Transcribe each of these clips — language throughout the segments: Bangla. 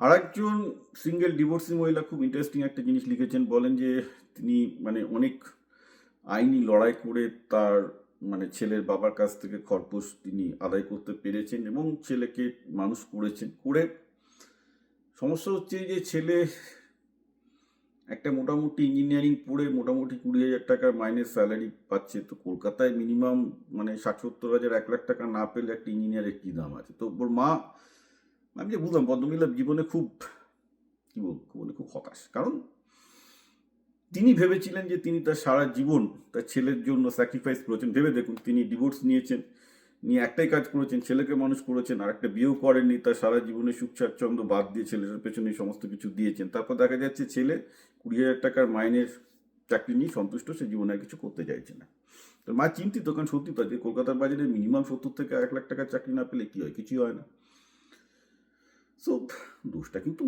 আরেকজন সিঙ্গেল ডিভোর্সি মহিলা খুব ইন্টারেস্টিং একটা জিনিস লিখেছেন। বলেন যে তিনি মানে অনেক আইনি লড়াই করে তার মানে ছেলের বাবার কাছ থেকে খরপোশ তিনি আদায় করতে পেরেছেন এবং ছেলেকে মানুষ করেছেন। করে সমস্যা হচ্ছে যে ছেলে একটা মোটামুটি ইঞ্জিনিয়ারিং পড়ে মোটামুটি 20,000 টাকার মাইনের স্যালারি পাচ্ছে। তো কলকাতায় মিনিমাম মানে 60-70 হাজার 1 লাখ টাকা না পেলে একটা ইঞ্জিনিয়ারের কী দাম আছে। তো ওর মা, আমি যে বুঝলাম ভদ্রমহিলার জীবনে খুব কী বলবো, মানে খুব হতাশ। কারণ তিনি ভেবেছিলেন যে তিনি তার সারা জীবন তার ছেলের জন্য স্যাক্রিফাইস করেছেন। ভেবে দেখুন, তিনি ডিভোর্স নিয়েছেন, নিয়ে একটাই কাজ করেছেন, ছেলেকে মানুষ করেছেন, আর একটা বিয়েও করেননি। তার সারা জীবনে সুখ স্বাচ্ছন্দ্য বাদ দিয়ে ছেলেটার পেছনে সমস্ত কিছু দিয়েছেন। তারপর দেখা যাচ্ছে ছেলে 20,000 টাকার মাইনের চাকরি নিয়ে সন্তুষ্ট, সে জীবনে আর কিছু করতে চাইছে না। তো মা চিন্তিত, কারণ সত্যি তো যে কলকাতার বাজারে মিনিমাম 70 থেকে 1 লাখ টাকার চাকরি না পেলে কী হয়, কিছুই হয় না। সো দোষটা কিন্তু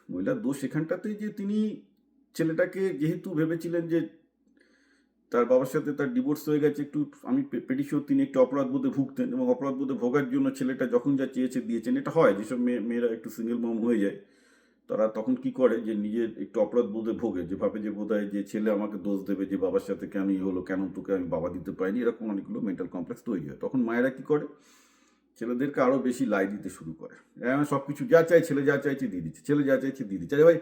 মহিলার দোষ এখানটাতেই যে তিনি ছেলেটাকে যেহেতু ভেবেছিলেন যে তার বাবার সাথে তার ডিভোর্স হয়ে গেছে, একটু আমি পেটি শিওর তিনি একটু অপরাধবোধে ভুগতেন এবং অপরাধবোধে ভোগার জন্য ছেলেটা যখন যা চেয়েছে দিয়েছেন। এটা হয় যেসব মেয়েরা একটু সিঙ্গেল মম হয়ে যায়, তারা তখন কি করে যে নিজের একটু অপরাধবোধে ভোগে, যে ভাবে যে বোধ হয় যে ছেলে আমাকে দোষ দেবে যে বাবার সাথে কেন হলো, কেন তোকে আমি বাবা দিতে পারিনি, এরকম অনেকগুলো মেন্টাল কমপ্লেক্স তৈরি হয়। তখন মায়েরা কি করে, ছেলেদেরকে আরও বেশি লাই দিতে শুরু করে। সব কিছু যা চাই ছেলে যা চাইছে দিয়ে দিচ্ছে, ছেলে যা চাইছে দিয়ে দিচ্ছে। আরে ভাই,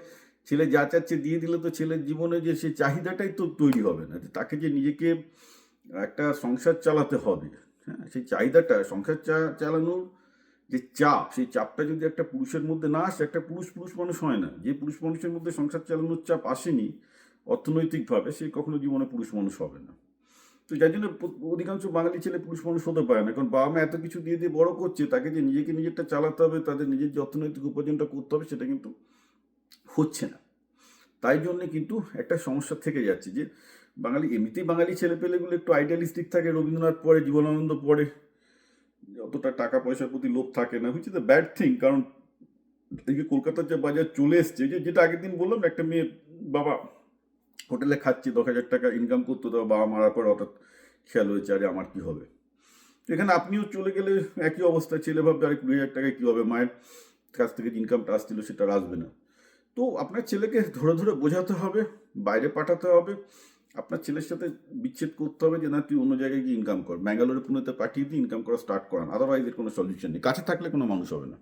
ছেলে যা চাচ্ছে দিয়ে দিলে তো ছেলের জীবনে যে সে চাহিদাটাই তো তৈরি হবে না, যে তাকে যে নিজেকে একটা সংসার চালাতে হবে। হ্যাঁ, সেই চাহিদাটা, সংসার চালানোর যে চাপ, সেই চাপটা যদি একটা পুরুষের মধ্যে না আসে, একটা পুরুষ মানুষ হয় না। যে পুরুষ মানুষের মধ্যে সংসার চালানোর চাপ আসেনি অর্থনৈতিকভাবে, সে কখনো জীবনে পুরুষ মানুষ হবে না। তো যার জন্য অধিকাংশ বাঙালি ছেলে পুরুষ মানুষ হতে পারে না, কারণ বাবা মা এত কিছু দিয়ে দিয়ে বড় করছে, তাকে যে নিজেরটা চালাতে হবে, তাদের নিজের যে অর্থনৈতিক উপার্জনটা করতে হবে, সেটা কিন্তু হচ্ছে না। তাই জন্যে কিন্তু একটা সমস্যা থেকে যাচ্ছে যে এমনিতেই বাঙালি ছেলেপেলেগুলো একটু আইডিয়ালিস্টিক থাকে, রবীন্দ্রনাথ পড়ে, জীবনানন্দ পড়ে, অতটা টাকা পয়সার প্রতি লোভ থাকে না, which is the bad thing. কারণ এই যে কলকাতার যে বাজার চলে এসছে, যেটা আগের দিন বললাম, একটা মেয়ে বাবা হোটেলে খাচ্ছে, 10,000 টাকা ইনকাম করতো, তো বাবা মারার পর হঠাৎ খেয়াল হয়েছে আরে আমার কি হবে। এখানে আপনিও চলে গেলে একই অবস্থা, ছেলে ভাববে আরে 20,000 টাকায় কী হবে, মায়ের কাছ থেকে যে ইনকামটা আসছিল সেটা আর আসবে না। তো আপনার ছেলেকে ধরে ধরে বোঝাতে হবে, বাইরে পাঠাতে হবে, আপনার ছেলের সাথে বিচ্ছেদ করতে হবে যে না তুই অন্য জায়গায় গিয়ে ইনকাম কর, ব্যাঙ্গালোরে পুনেতে পাঠিয়ে দিয়ে ইনকাম করা স্টার্ট করান। আদারওয়াইজ এর কোনো সলিউশন নেই, কাছে থাকলে কোনো মানুষ হবে না।